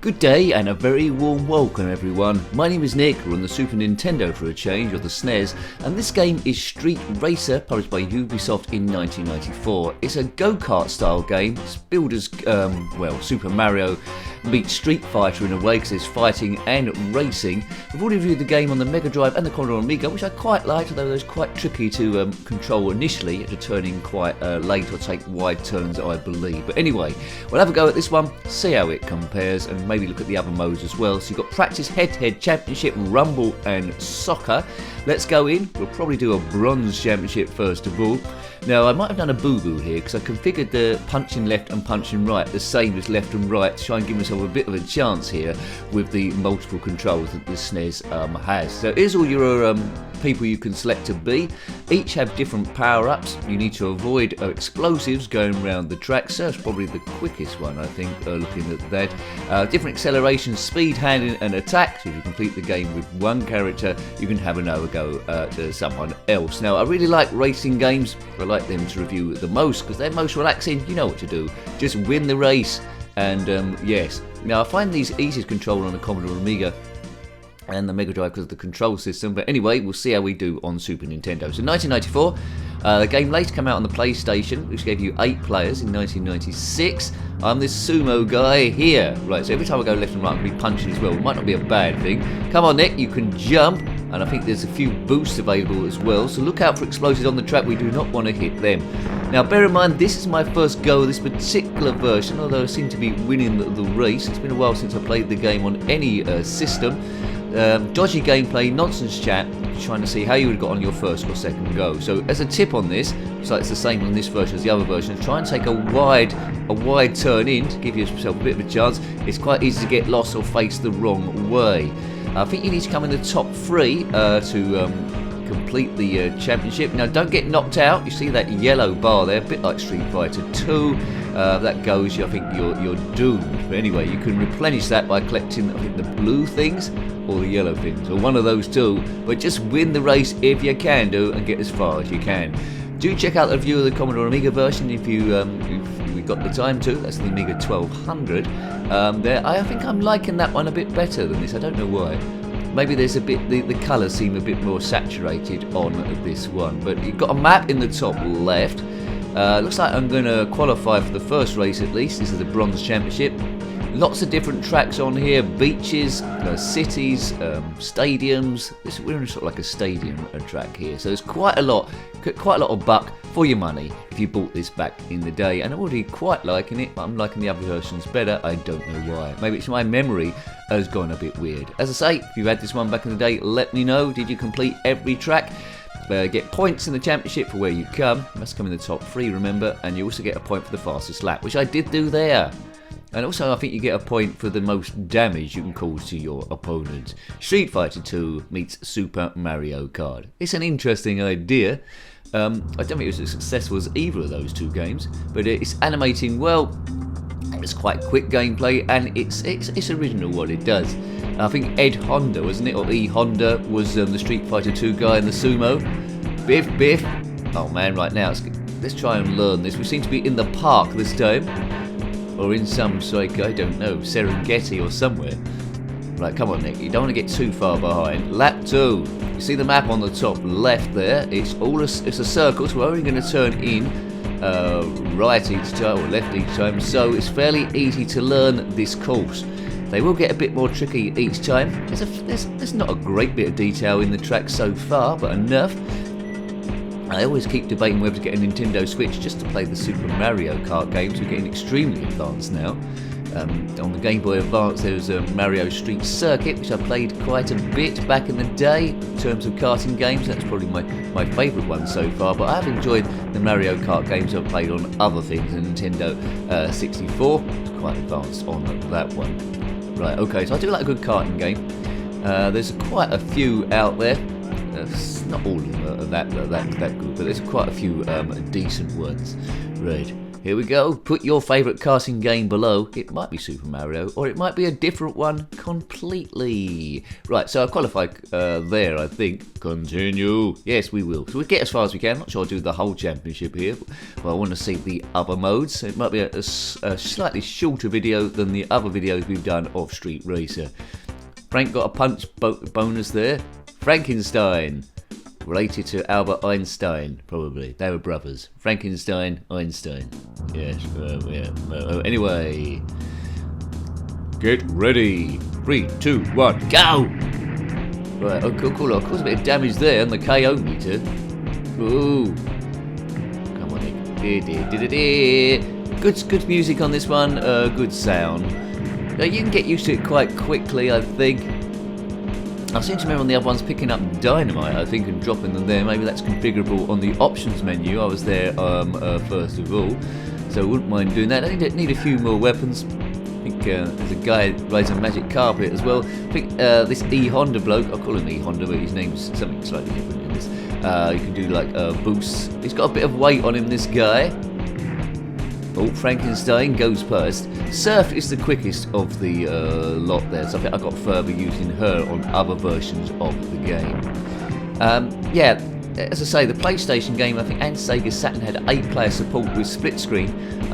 Good day and a very warm welcome everyone. My name is Nick, we're on the Super Nintendo for a change, or the SNES, and this game is Street Racer, published by Ubisoft in 1994. It's a go-kart style game. It's billed as, Super Mario meets Street Fighter in a way, because there's fighting and racing. We've already reviewed the game on the Mega Drive and the Commodore Amiga, which I quite liked, although it was quite tricky to control initially. You had to turn in quite late or take wide turns, I believe. But anyway, we'll have a go at this one, see how it compares, and maybe look at the other modes as well. So you've got Practice Head-to-Head Championship, Rumble and Soccer. Let's go in. We'll probably do a Bronze Championship first of all. Now, I might have done a boo-boo here because I configured the punching left and punching right the same as left and right to try and give myself a bit of a chance here with the multiple controls that the SNES has. So here's all your people you can select to be. Each have different power-ups. You need to avoid explosives going around the track, so that's probably the quickest one, I think, looking at that. Different acceleration, speed, handling and attack. So if you complete the game with one character, you can have another go to someone else. Now, I really like racing games. I like them to review the most because they're most relaxing. You know what to do. Just win the race. And yes. Now, I find these easy to control on the Commodore Amiga and the Mega Drive because of the control system. But anyway, we'll see how we do on Super Nintendo. So 1994, the game later came out on the PlayStation, which gave you 8 players in 1996. I'm this sumo guy here. Right, so every time I go left and right, I'm going to be punching as well. It might not be a bad thing. Come on, Nick, you can jump. And I think there's a few boosts available as well. So look out for explosives on the track. We do not want to hit them. Now, bear in mind, this is my first go of this particular version, although I seem to be winning the race. It's been a while since I played the game on any system. Dodgy gameplay, nonsense chat, trying to see how you would have got on your first or second go. So as a tip on this, so it's the same on this version as the other versions, try and take a wide turn in to give yourself a bit of a chance. It's quite easy to get lost or face the wrong way. I think you need to come in the top 3 to complete the championship. Now, don't get knocked out. You see that yellow bar there, a bit like Street Fighter 2. That goes, I think you're doomed. But anyway, you can replenish that by collecting, I think, the blue things or the yellow things, or one of those two. But just win the race if you can do, and get as far as you can. Do check out the review of the Commodore Amiga version if you've got the time to. That's the Amiga 1200. I think I'm liking that one a bit better than this. I don't know why. Maybe there's a bit, the colours seem a bit more saturated on this one. But you've got a map in the top left. Looks like I'm going to qualify for the first race at least. This is the Bronze Championship. Lots of different tracks on here, beaches, cities, stadiums. We're in sort of like a stadium track here, so there's quite a lot of buck for your money if you bought this back in the day. And I'm already quite liking it, but I'm liking the other versions better. I don't know why. Maybe it's my memory has gone a bit weird. As I say, if you had this one back in the day, let me know. Did you complete every track? Get points in the championship for where you come. You must come in the top 3, remember, and you also get a point for the fastest lap, which I did do there. And also, I think you get a point for the most damage you can cause to your opponent. Street Fighter 2 meets Super Mario Kart. It's an interesting idea. I don't think it was as successful as either of those two games, but it's animating well. It's quite quick gameplay, and it's original what it does. I think Ed Honda, wasn't it, or E Honda, was the Street Fighter 2 guy in the sumo. Biff. Oh man, right now, let's try and learn this. We seem to be in the park this time. Or in some, like, I don't know, Serengeti or somewhere. Right, come on, Nick. You don't want to get too far behind. Lap 2. You see the map on the top left there? It's a circle, so we're only going to turn in right each time, or left each time. So it's fairly easy to learn this course. They will get a bit more tricky each time. There's not a great bit of detail in the track so far, but enough. I always keep debating whether to get a Nintendo Switch just to play the Super Mario Kart games. We're getting extremely advanced now. On the Game Boy Advance there's a Mario Street Circuit, which I played quite a bit back in the day in terms of karting games. That's probably my favourite one so far, but I have enjoyed the Mario Kart games I've played on other things. The Nintendo 64, it's quite advanced on that one. Right, okay, so I do like a good karting game. There's quite a few out there. Not all of them are that good, but there's quite a few decent ones. Right, Here we go. Put your favourite karting game below. It might be Super Mario, or it might be a different one completely. Right, so I qualified there, I think. Continue. Yes, we will. So we'll get as far as we can. I'm not sure I'll do the whole championship here, but I want to see the other modes. So it might be a slightly shorter video than the other videos we've done of Street Racer. Frank got a punch bonus there. Frankenstein. Related to Albert Einstein, probably. They were brothers. Frankenstein, Einstein. Yes, anyway. Get ready. 3, 2, 1, go! Right, oh, cool. Of course, a bit of damage there on the KO meter. Ooh. Come on, Nick. Good music on this one. Good sound. You can get used to it quite quickly, I think. I seem to remember on the other ones picking up dynamite, I think, and dropping them there. Maybe that's configurable on the options menu. I was there first of all, so I wouldn't mind doing that. I need a few more weapons. I think there's a guy who rides a magic carpet as well. I think this E-Honda bloke, I'll call him E-Honda, but his name's something slightly different in this. You can do like boosts. He's got a bit of weight on him, this guy. Oh, Frankenstein goes past. Surf is the quickest of the lot there, so I think I got further using her on other versions of the game. Yeah, as I say, the PlayStation game, I think, and Sega Saturn had 8-player support with split screen.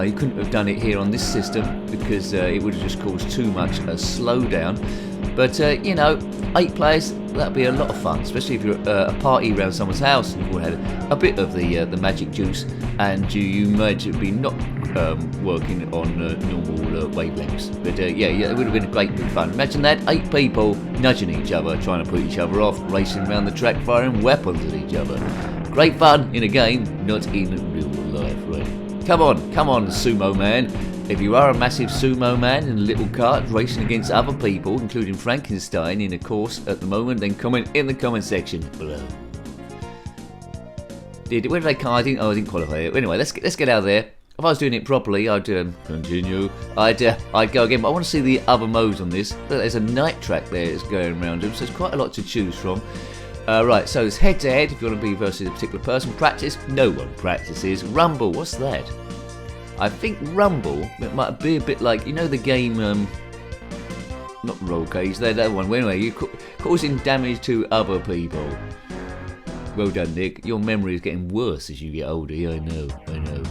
You couldn't have done it here on this system because it would have just caused too much a slowdown. But, you know, 8 players, that'd be a lot of fun, especially if you're at a party around someone's house and you've all had a bit of the magic juice and you might be not working on normal wavelengths. But yeah, it would have been great bit fun. Imagine that, 8 people nudging each other, trying to put each other off, racing around the track, firing weapons at each other. Great fun in a game, not in real life, right? Come on, sumo man. If you are a massive sumo man in a little kart racing against other people, including Frankenstein in a course at the moment, then comment in the comment section below. Where did I come? I didn't qualify it. Anyway, let's get out of there. If I was doing it properly, I'd continue. I'd go again, but I want to see the other modes on this. Look, there's a night track there that's going around them, so there's quite a lot to choose from. Right, so it's head-to-head if you want to be versus a particular person. Practice, no one practices. Rumble, what's that? I think Rumble, it might be a bit like, you know the game, not Roll Cage, that one, anyway, you're causing damage to other people. Well done, Nick. Your memory is getting worse as you get older. Yeah, I know.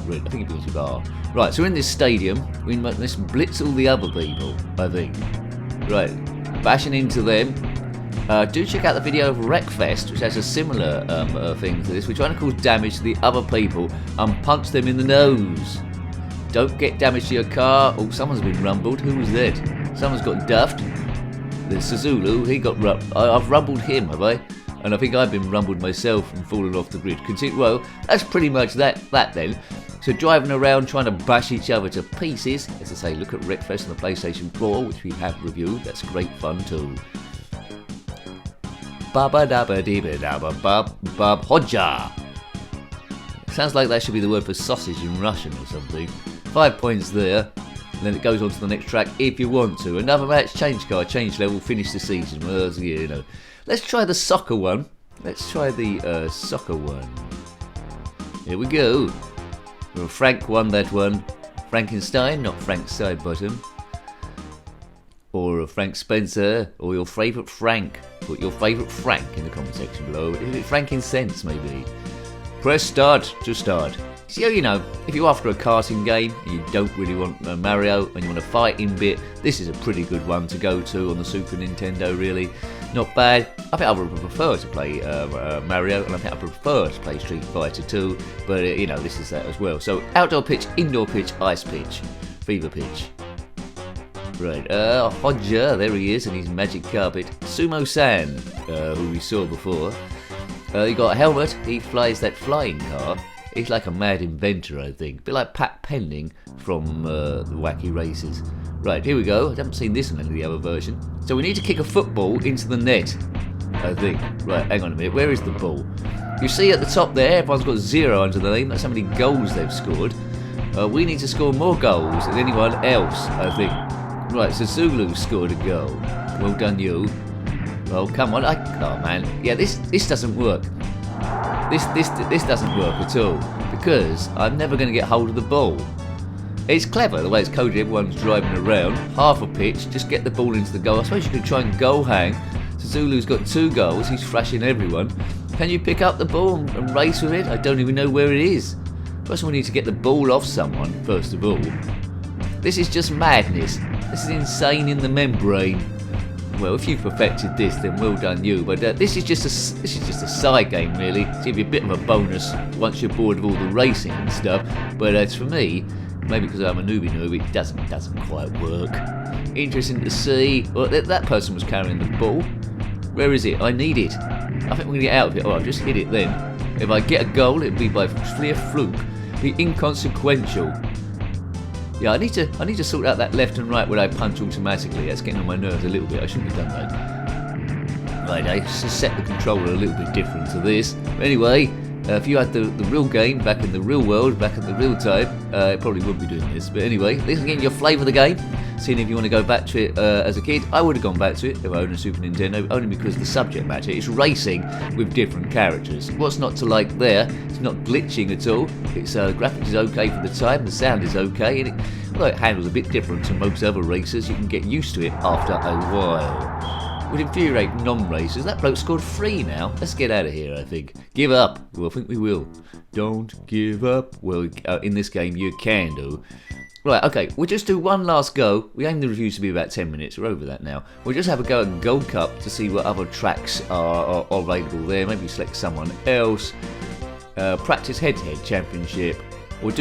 Right, I think it was bar. Right, so we're in this stadium. Let's blitz all the other people, I think. Right, bashing into them. Do check out the video of Wreckfest, which has a similar thing to this. We're trying to cause damage to the other people and punch them in the nose. Don't get damage to your car. Oh, someone's been rumbled. Who was that? Someone's got duffed. The Suzulu, he got I've rumbled him, have I? And I think I've been rumbled myself and fallen off the grid. Well, that's pretty much that then. So driving around trying to bash each other to pieces. As I say, look at Wreckfest on the PlayStation 4, which we have reviewed. That's great fun too. Baba dabba dibba dabba bab hodja. Sounds like that should be the word for sausage in Russian or something. 5 points there. And then it goes on to the next track if you want to. Another match, change car, change level, finish the season. Well, you know. Let's try the soccer one. Here we go. Well, Frank won that one. Frankenstein, not Frank Sidebottom. Or Frank Spencer, or your favourite Frank. Put your favourite Frank in the comment section below. Is it Frankincense, maybe? Press start to start. So, you know, if you're after a karting game and you don't really want Mario and you want a fighting bit, this is a pretty good one to go to on the Super Nintendo, really. Not bad. I think I would prefer to play Mario, and I think I prefer to play Street Fighter 2, but, you know, this is that as well. So, outdoor pitch, indoor pitch, ice pitch, fever pitch. Right, Hodja, there he is in his magic carpet. Sumo-san, who we saw before. He got a helmet, he flies that flying car. He's like a mad inventor, I think. A bit like Pat Pending from the Wacky Races. Right, here we go. I haven't seen this in any of the other version. So we need to kick a football into the net, I think. Right, hang on a minute. Where is the ball? You see at the top there, everyone's got 0 under the name. That's how many goals they've scored. We need to score more goals than anyone else, I think. Right, so Zulu scored a goal. Well done, you. Well, come on. Oh, man. Yeah, this doesn't work. This doesn't work at all, because I'm never going to get hold of the ball. It's clever the way it's coded. Everyone's driving around, half a pitch, just get the ball into the goal. I suppose you could try and goal hang. So Zulu's got 2 goals, he's thrashing everyone. Can you pick up the ball and race with it? I don't even know where it is. First of all, we need to get the ball off someone, first of all. This is just madness. This is insane in the membrane. Well, if you've perfected this, then well done you. But this is just a side game, really. To give you a bit of a bonus once you're bored of all the racing and stuff. But as for me, maybe because I'm a newbie noob, it doesn't quite work. Interesting to see. Well, that person was carrying the ball. Where is it? I need it. I think we're going to get out of it. Oh, I've just hit it then. If I get a goal, it'd be by sheer fluke. Be inconsequential. Yeah, I need to sort out that left and right where I punch automatically. That's getting on my nerves a little bit. I shouldn't have done that. Right, I just set the controller a little bit different to this. But anyway, if you had the real game back in the real world, back in the real time, it probably wouldn't be doing this. But anyway, this is getting your flavour of the game. Seeing if you want to go back to it as a kid, I would have gone back to it if I owned a Super Nintendo, only because the subject matter. It's racing with different characters. What's not to like there? It's not glitching at all. Its graphics is okay for the time, the sound is okay, and although it handles a bit different to most other racers, you can get used to it after a while. Would infuriate non-racers. That bloke scored 3 now. Let's get out of here, I think. Give up. Well, I think we will. Don't give up. Well, in this game, you can do. Right, okay, we'll just do one last go. We aim the reviews to be about 10 minutes. We're over that now. We'll just have a go at Gold Cup to see what other tracks are available there. Maybe select someone else. Practice head-to-head championship. We'll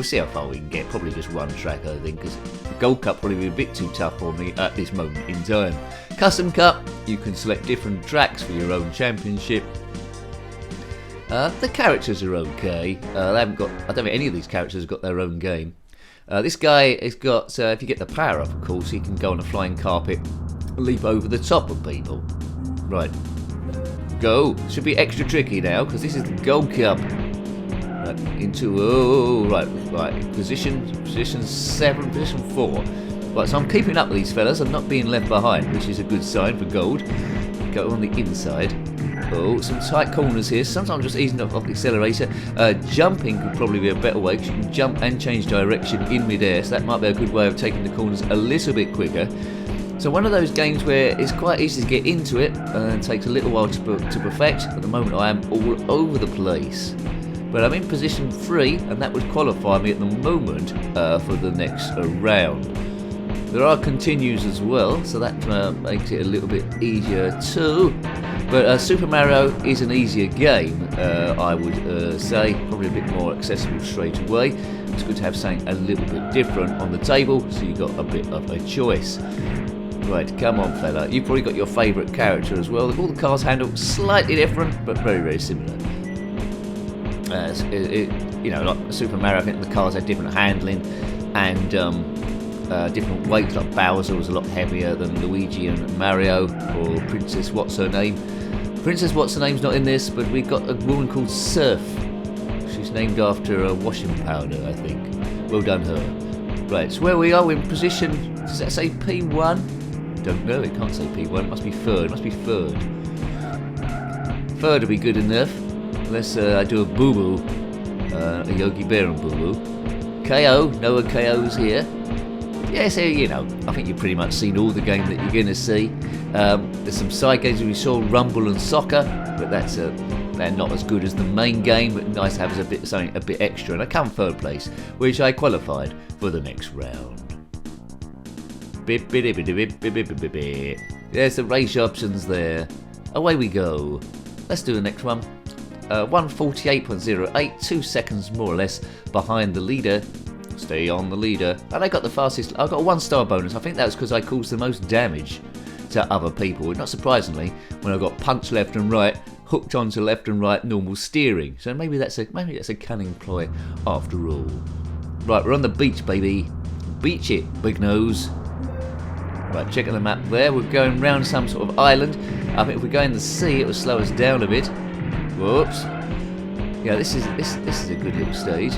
see how far we can get. Probably just one track, I think, because the Gold Cup probably be a bit too tough for me at this moment in time. Custom Cup, you can select different tracks for your own championship. The characters are okay. I don't think any of these characters have got their own game. This guy has got, if you get the power up, of course, he can go on a flying carpet and leap over the top of people. Right. Go. Should be extra tricky now, because this is the Gold Cup. Right, right. Position 7, position 4. Right, so I'm keeping up with these fellas. I'm not being left behind, which is a good sign for gold. Go on the inside. Oh, some tight corners here. Sometimes just easing off the accelerator. Jumping could probably be a better way, because you can jump and change direction in midair. So that might be a good way of taking the corners a little bit quicker. So one of those games where it's quite easy to get into it and takes a little while to perfect. At the moment I am all over the place. But I'm in position 3, and that would qualify me at the moment for the next round. There are continues as well, so that makes it a little bit easier too. But Super Mario is an easier game, I would say. Probably a bit more accessible straight away. It's good to have something a little bit different on the table, so you've got a bit of a choice. Right, come on fella. You've probably got your favourite character as well. All the cars handle slightly different, but very, very similar. Like Super Mario, I think the cars have different handling and different weights. Like Bowser was a lot heavier than Luigi and Mario, or Princess What's Her Name. Princess What's Her Name's not in this, but we've got a woman called Surf. She's named after a washing powder, I think. Well done her. Right, so where we are, we're in position, does that say P1? Don't know, it can't say P1, it must be third, Third would be good enough. Unless I do a boo-boo, a Yogi Bear and boo-boo. KO, no KOs here. Yeah, so, I think you've pretty much seen all the game that you're going to see. There's some side games we saw, Rumble and Soccer, but they're not as good as the main game, but nice to have something a bit extra. And I come 3rd place, which I qualified for the next round. There's the race options there. Away we go. Let's do the next one. 1:48.08, 2 seconds more or less behind the leader. Stay on the leader. And I got the fastest. I got a 1-star bonus. I think that was because I caused the most damage to other people. Not surprisingly, when I got punched left and right, hooked onto left and right normal steering. So maybe that's a cunning ploy after all. Right, we're on the beach, baby. Beach it, big nose. Right, checking the map there. We're going round some sort of island. I think if we go in the sea, it will slow us down a bit. Whoops. Yeah, this is a good little stage.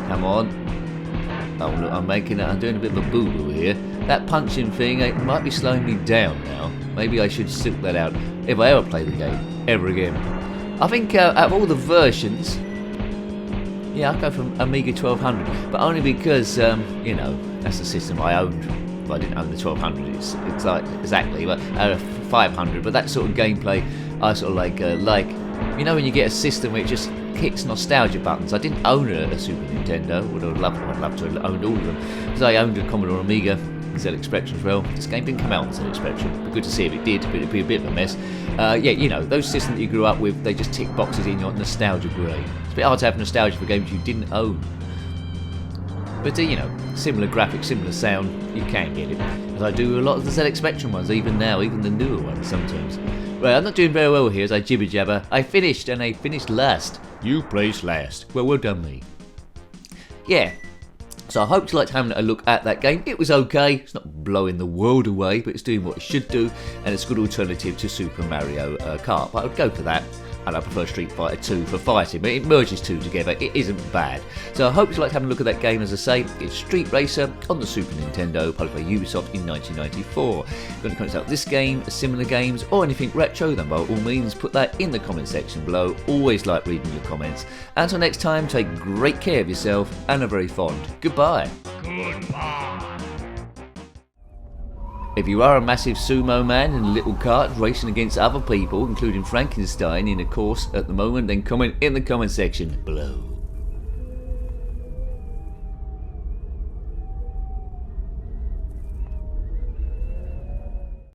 Come on. Oh look, I'm doing a bit of a boo-boo here. That punching thing might be slowing me down now. Maybe I should sort that out if I ever play the game ever again. I think out of all the versions, Yeah, I'd go for Amiga 1200, but only because, you know, that's the system I owned. Well, I didn't own the 1200 exactly, but 500. But that sort of gameplay, I sort of like, you know, when you get a system where it just kicks nostalgia buttons. I didn't own a Super Nintendo. I'd love to have owned all of them, because I owned a Commodore Amiga, ZX Spectrum as well. This game didn't come out on ZX Spectrum, but good to see if it did, but it'd be a bit of a mess. Yeah, you know, those systems that you grew up with, they just tick boxes in your nostalgia brain. It's a bit hard to have nostalgia for games you didn't own. But, you know, similar graphics, similar sound, you can get it. As I do a lot of the ZX Spectrum ones, even now, even the newer ones sometimes. Right, I'm not doing very well here as I jibber jabber. I finished, and I finished last. You placed last. Well done me. Yeah. So I hope you liked having a look at that game. It was okay. It's not blowing the world away, but it's doing what it should do, and it's a good alternative to Super Mario Kart. But I would go for that. And I prefer Street Fighter 2 for fighting, but it merges two together. It isn't bad. So I hope you liked having a look at that game. As I say, it's Street Racer on the Super Nintendo, published by Ubisoft in 1994. If you've got any comments about this game, similar games, or anything retro, then by all means put that in the comment section below. Always like reading your comments. Until next time, take great care of yourself and are very fond. Goodbye. Goodbye. If you are a massive sumo man in a little cart racing against other people, including Frankenstein in a course at the moment, then comment in the comment section below.